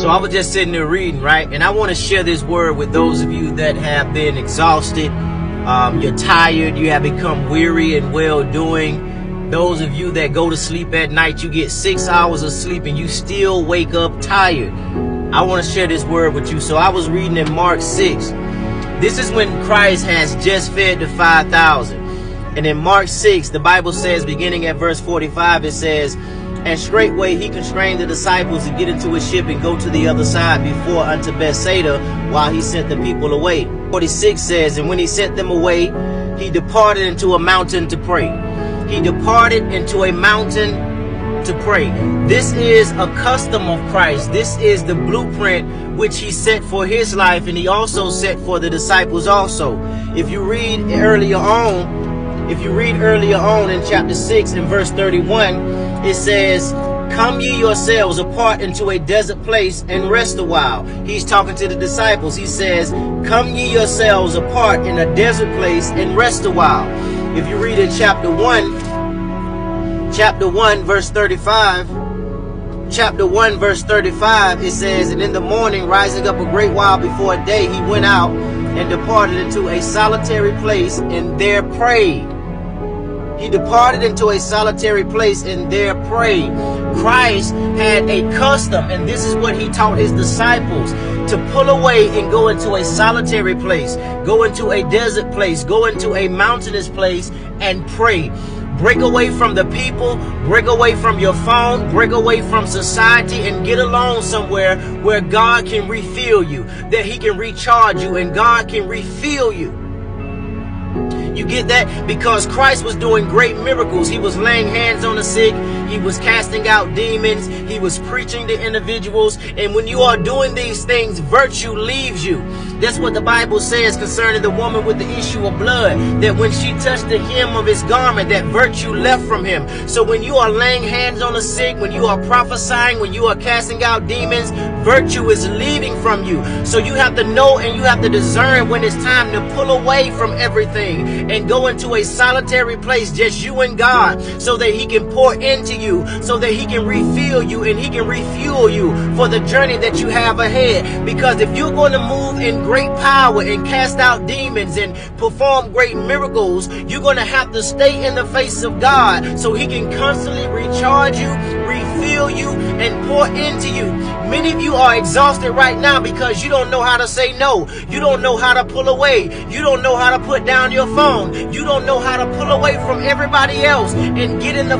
So I was just sitting there reading, right? And I want to share this word with those of you that have been exhausted. You're tired. You have become weary and well-doing. Those of you that go to sleep at night, you get 6 hours of sleep and you still wake up tired. I want to share this word with you. So I was reading in Mark 6. This is when Christ has just fed the 5,000. And in Mark 6, the Bible says, beginning at verse 45, it says, "And straightway he constrained the disciples to get into a ship and go to the other side before unto Bethsaida, while he sent the people away." 46 says, "And when he sent them away, he departed into a mountain to pray." He departed into a mountain to pray. This is a custom of Christ. This is the blueprint which he set for his life, and he also set for the disciples also. If you read earlier on in chapter 6 and verse 31, it says, "Come ye yourselves apart into a desert place and rest a while." He's talking to the disciples. He says, "Come ye yourselves apart in a desert place and rest a while." If you read in chapter 1 verse 35, it says, "And in the morning, rising up a great while before day, he went out and departed into a solitary place and there prayed." He departed into a solitary place and there prayed. Christ had a custom, and this is what he taught his disciples, to pull away and go into a solitary place, go into a desert place, go into a mountainous place and pray. Break away from the people, break away from your phone, break away from society, and get alone somewhere where God can refill you, that he can recharge you and God can refill you. You get that? Because Christ was doing great miracles. He was laying hands on the sick. He was casting out demons. He was preaching to individuals. And when you are doing these things, virtue leaves you. That's what the Bible says concerning the woman with the issue of blood, that when she touched the hem of his garment, that virtue left from him. So when you are laying hands on the sick, when you are prophesying, when you are casting out demons, virtue is leaving from you. So you have to know and you have to discern when it's time to pull away from everything and go into a solitary place, just you and God, so that he can pour into you, so that he can refill you and he can refuel you for the journey that you have ahead. Because if you're going to move in great power and cast out demons and perform great miracles, you're going to have to stay in the face of God so he can constantly recharge you, refill you, and pour into you. Many of you are exhausted right now because you don't know how to say no. You don't know how to pull away. You don't know how to put down your phone. You don't know how to pull away from everybody else and get in the